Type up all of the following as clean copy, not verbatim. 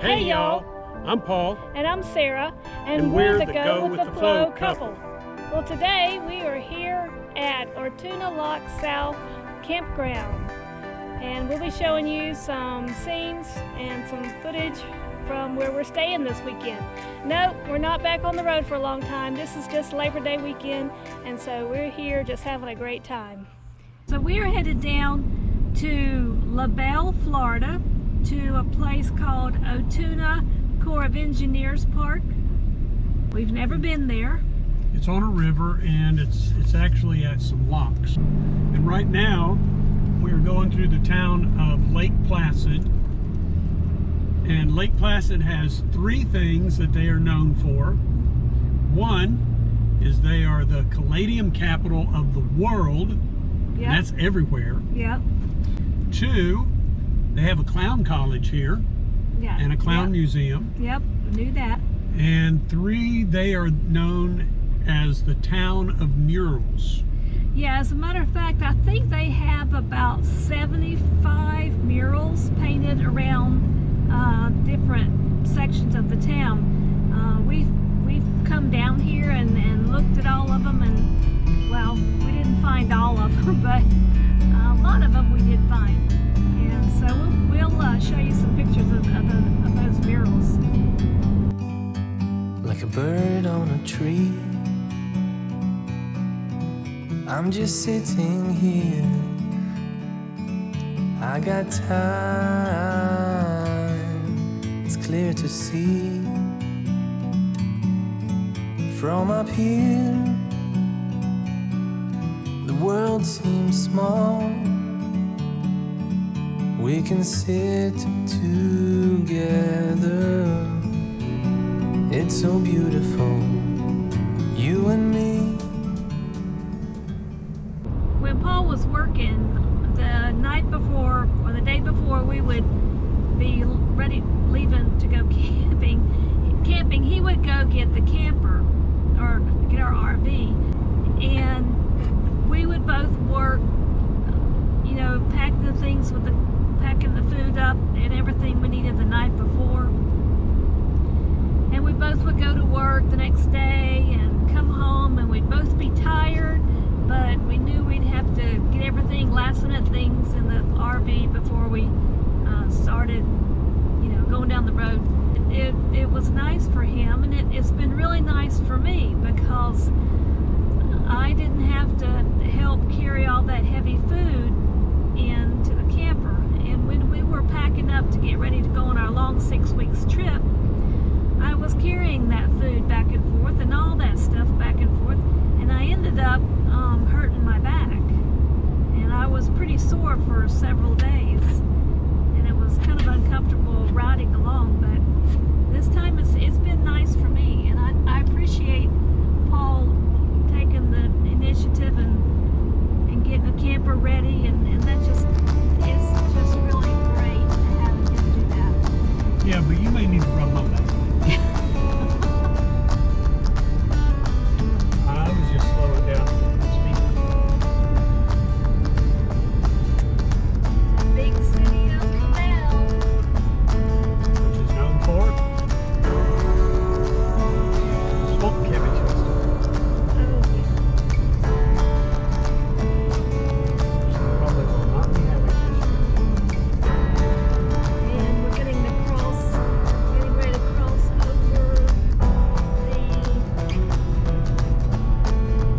Hey y'all, I'm Paul. And I'm Sarah, and we're the Go With The Flow couple. Well, today we are here at Ortona Lock South Campground, and we'll be showing you some scenes and some footage from where we're staying this weekend. No, we're not back on the road for a long time. This is just Labor Day weekend, and so we're here just having a great time. So we're headed down to LaBelle, Florida, to a place called Ortona Corps of Engineers Park. We've never been there. It's on a river, and it's actually at some locks. And right now we're going through the town of Lake Placid. And Lake Placid has three things that they are known for. One is they are the Palladium capital of the world. Yep. That's everywhere. Yep. Two, they have a clown college here. Yeah. And a clown museum. Yep, knew that. And three, they are known as the town of murals. Yeah, as a matter of fact, I think they have about 75 murals painted around different sections of the town. We've come down here and looked at all of them, and well, we didn't find all of them, but a lot of them we did find. And so we'll show you some pictures of those murals. Like a bird on a tree, I'm just sitting here. I got time, it's clear to see. From up here, the world seems small. We can sit together. It's so beautiful, you and me. When Paul was working, the night before or the day before we would be ready, leaving to go camping, he would go get the camper or get our RV, and we would both work, you know, packing the things packing the food up and everything we needed the night before. And we both would go to work the next day and come home, and we'd both be tired, but we knew we'd have to get everything, last minute things in the RV before we started, you know, going down the road. It was nice for him, and it's been really nice for me because I didn't have to help carry all that heavy food into the camper. And when we were packing up to get ready to go on our long 6 weeks trip, I was carrying that food back and forth and all that stuff back and forth, and I ended up hurting my back, and I was pretty sore for several days, and it was kind of uncomfortable riding along. But this time it's been nice for me, and I appreciate Paul taking the initiative and getting the camper ready, and that it's just really great to have him do that. Yeah, but you may need to rub my back. I was just slowing down the speaker. The big city of LaBelle, Which is known for smoked cabbages. Probably will not be having this year. and we're getting ready to cross over the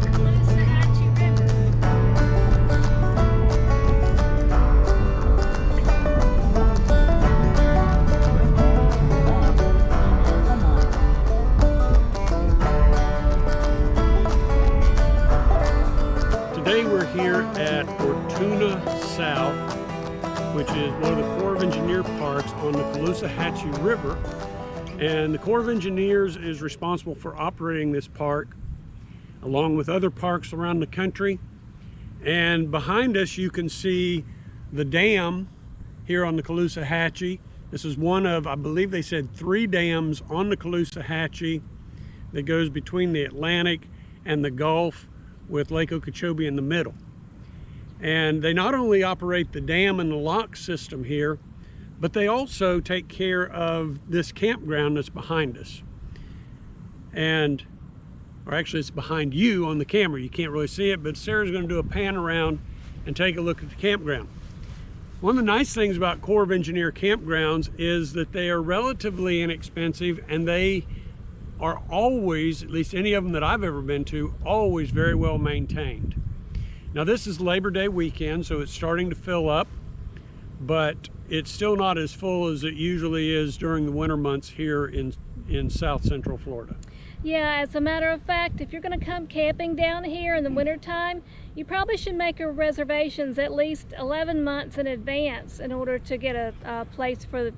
Calloosahatchee River. Today we're here at Ortona South, which is one of the Corps of Engineer parks on the Calloosahatchee River. And the Corps of Engineers is responsible for operating this park along with other parks around the country. And behind us you can see the dam here on the Calloosahatchee. This is one of, I believe they said, 3 dams on the Calloosahatchee that goes between the Atlantic and the Gulf, with Lake Okeechobee in the middle. And they not only operate the dam and the lock system here, but they also take care of this campground that's behind us. Or actually it's behind you on the camera. You can't really see it, but Sarah's going to do a pan around and take a look at the campground. One of the nice things about Corps of Engineer campgrounds is that they are relatively inexpensive, and they are always, at least any of them that I've ever been to, always very well maintained. Now this is Labor Day weekend, so it's starting to fill up, but it's still not as full as it usually is during the winter months here in South Central Florida. Yeah, as a matter of fact, if you're going to come camping down here in the wintertime, you probably should make your reservations at least 11 months in advance in order to get a place for the...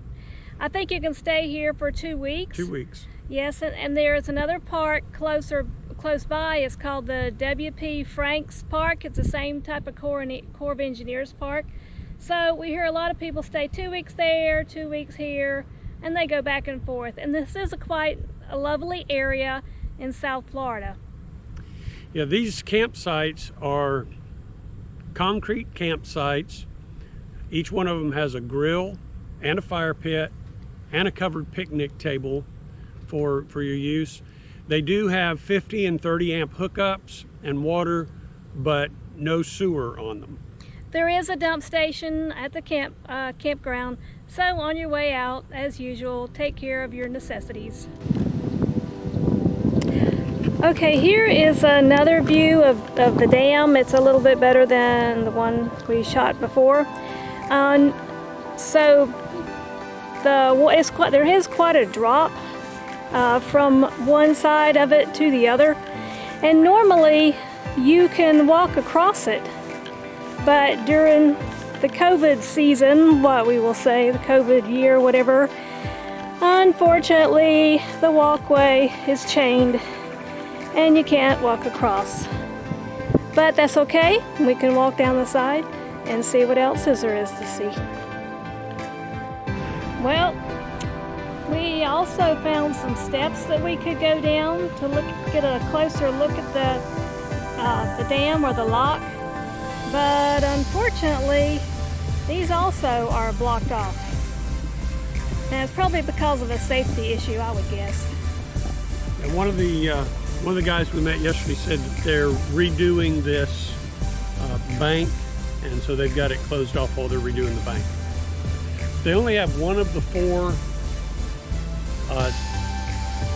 I think you can stay here for 2 weeks. 2 weeks. Yes, and there is another park close by. It's called the W.P. Franks Park. It's the same type of Corps of Engineers park. So we hear a lot of people stay 2 weeks there, 2 weeks here, and they go back and forth. And this is quite a lovely area in South Florida. Yeah, these campsites are concrete campsites. Each one of them has a grill and a fire pit and a covered picnic table for your use. They do have 50 and 30 amp hookups and water, but no sewer on them. There is a dump station at the campground, so on your way out, as usual, take care of your necessities. Okay, here is another view of the dam. It's a little bit better than the one we shot before. So there is quite a drop from one side of it to the other, and normally you can walk across it, but during the COVID season, what we will say, the COVID year, whatever, unfortunately the walkway is chained and you can't walk across. But that's okay, we can walk down the side and see what else there is to see. Well, we also found some steps that we could go down to get a closer look at the dam or the lock, but unfortunately these also are blocked off, and it's probably because of a safety issue, I would guess. And one of the guys we met yesterday said that they're redoing this bank, and so they've got it closed off while they're redoing the bank. They only have one of the 4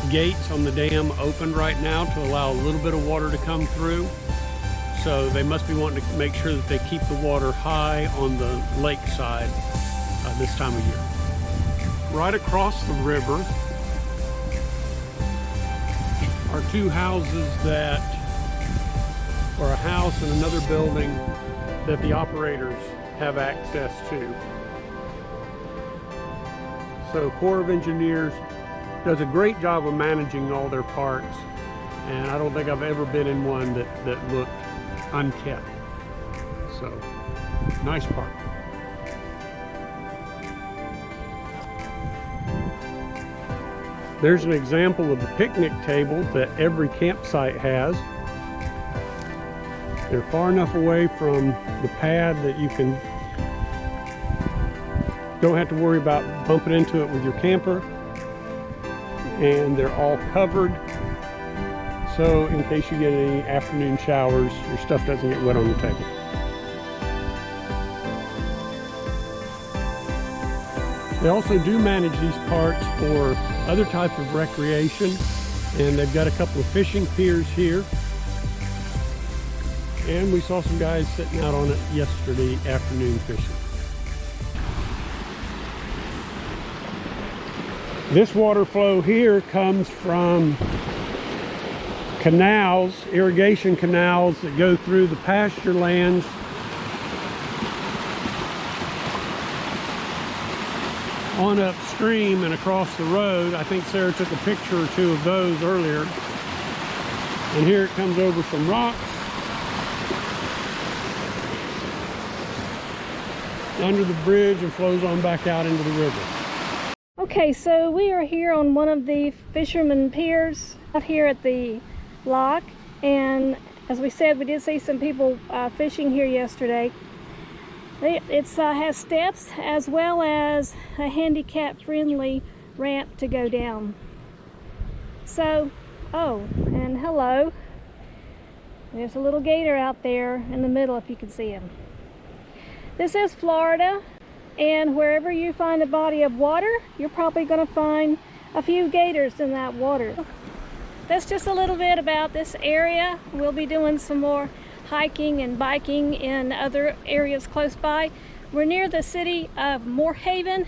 gates on the dam open right now to allow a little bit of water to come through. So they must be wanting to make sure that they keep the water high on the lake side this time of year. Right across the river are 2 houses or a house and another building that the operators have access to. So Corps of Engineers does a great job of managing all their parks, and I don't think I've ever been in one that looked unkept. So, nice park. There's an example of the picnic table that every campsite has. They're far enough away from the pad that you don't have to worry about bumping into it with your camper. And they're all covered, so in case you get any afternoon showers, your stuff doesn't get wet on the table. They also do manage these parks for other types of recreation, and they've got a couple of fishing piers here. And we saw some guys sitting out on it yesterday afternoon fishing. This water flow here comes from canals, irrigation canals that go through the pasture lands on upstream and across the road. I think Sarah took a picture or 2 of those earlier. And here it comes over some rocks under the bridge and flows on back out into the river. Okay, so we are here on one of the fisherman piers out here at the lock, and as we said, we did see some people fishing here yesterday. It has steps as well as a handicap-friendly ramp to go down. So, oh, and hello. There's a little gator out there in the middle if you can see him. This is Florida, and wherever you find a body of water, you're probably going to find a few gators in that water. That's just a little bit about this area. We'll be doing some more hiking and biking in other areas close by. We're near the city of Moorehaven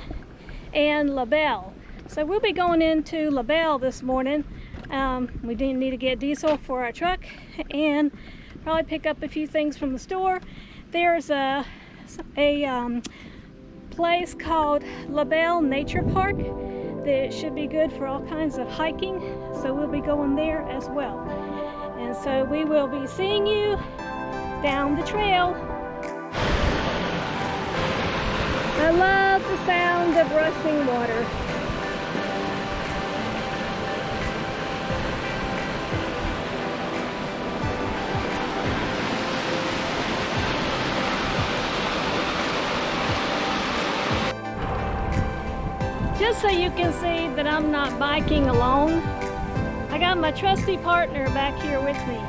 and LaBelle. So we'll be going into LaBelle this morning. We didn't need to get diesel for our truck and probably pick up a few things from the store. There's a place called LaBelle Nature Park that should be good for all kinds of hiking. So we'll be going there as well. And so we will be seeing you down the trail. I love the sound of rushing water. Just so you can see that I'm not biking alone, I got my trusty partner back here with me.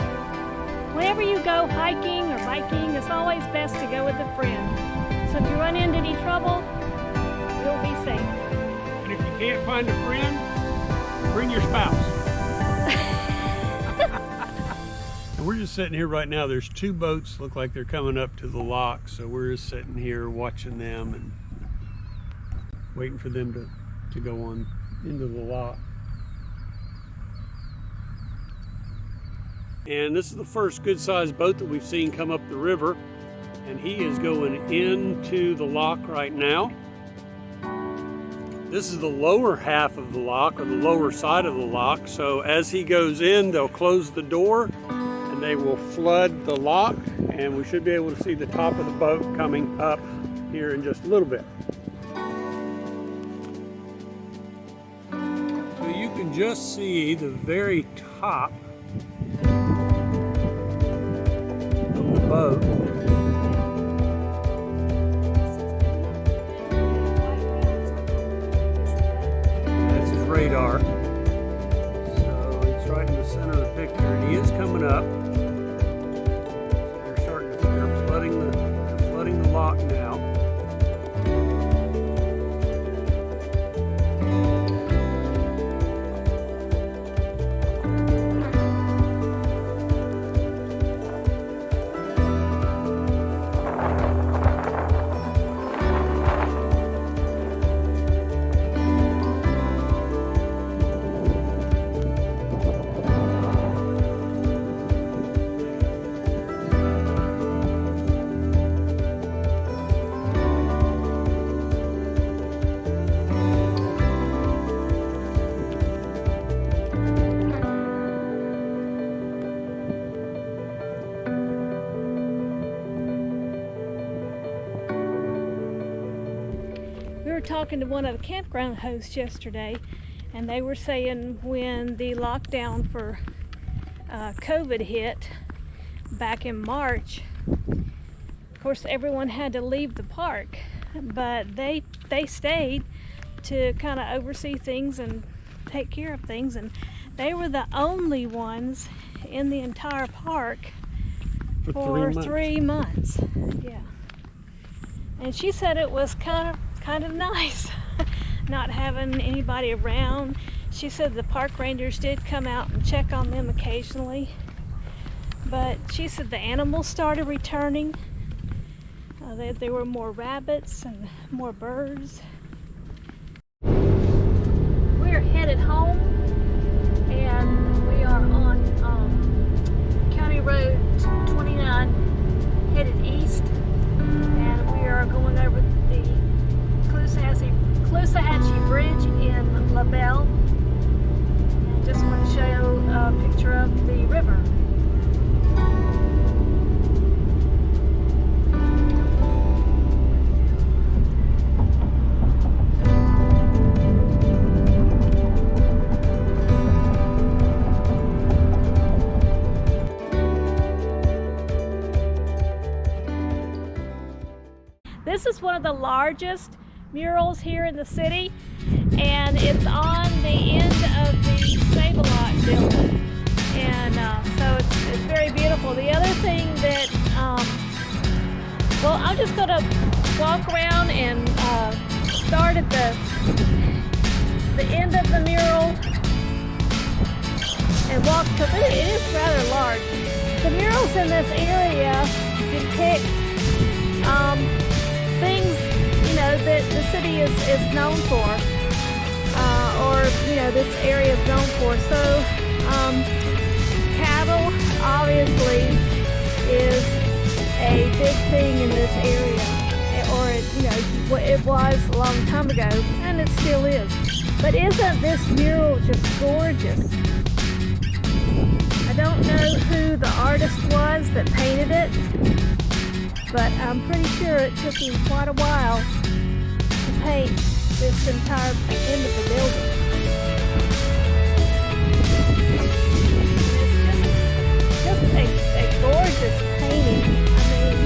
Whenever you go hiking or biking, it's always best to go with a friend. So if you run into any trouble, you'll be safe. And if you can't find a friend, bring your spouse. And we're just sitting here right now. There's two boats, look like they're coming up to the lock. So we're just sitting here watching them and waiting for them to go on into the lock. And this is the first good-sized boat that we've seen come up the river, and he is going into the lock right now. This is the lower half of the lock, or the lower side of the lock, so as he goes in, they'll close the door and they will flood the lock, and we should be able to see the top of the boat coming up here in just a little bit. So you can just see the very top boat. That's his radar. So it's right in the center of the picture, and he is coming up. They're flooding the lock now. We were talking to one of the campground hosts yesterday, and they were saying when the lockdown for COVID hit back in March, of course everyone had to leave the park, but they stayed to kind of oversee things and take care of things, and they were the only ones in the entire park for 3 months. Yeah. And she said it was kind of nice not having anybody around. She said the park rangers did come out and check on them occasionally, but she said the animals started returning. There were more rabbits and more birds. We're headed home, and we are on County Road 29 headed east, and we are going over the Calloosahatchee Bridge in LaBelle. And just want to show you a picture of the river. This is one of the largest murals here in the city, and it's on the end of the Save-A-Lot building. And so it's very beautiful. The other thing that, well, I'm just gonna walk around and start at the end of the mural and walk, because it is rather large. The murals in this area depict things, you know, that the city is known for, or, you know, this area is known for. So, cattle obviously is a big thing in this area, or you know, it was a long time ago, and it still is. But isn't this mural just gorgeous? I don't know who the artist was that painted it, but I'm pretty sure it took him quite a while to paint this entire end of the building. A gorgeous painting. I mean,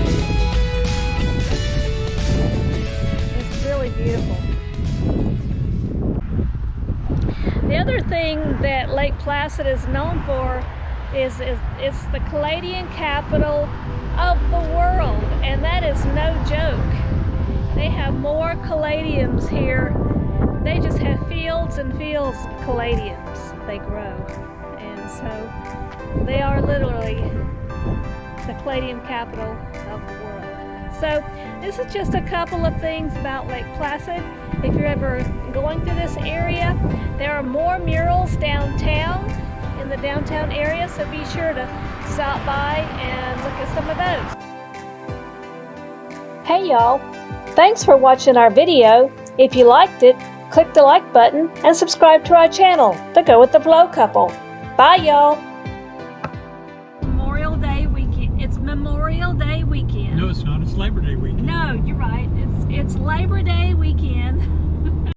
it's really beautiful. The other thing that Lake Placid is known for is it's the Caladian capital of the world, and that is no joke. They have more caladiums here. They just have fields and fields of caladiums they grow, and so they are literally the caladium capital of the world. So this is just a couple of things about Lake Placid. If you're ever going through this area, there are more murals downtown, in the downtown area, so be sure to stop by and look at some of those. Hey y'all, thanks for watching our video. If you liked it, click the like button and subscribe to our channel, The Go With The Flow Couple. Bye y'all. Memorial Day weekend. It's Memorial Day weekend. No, it's not. It's Labor Day weekend. No, you're right. It's Labor Day weekend.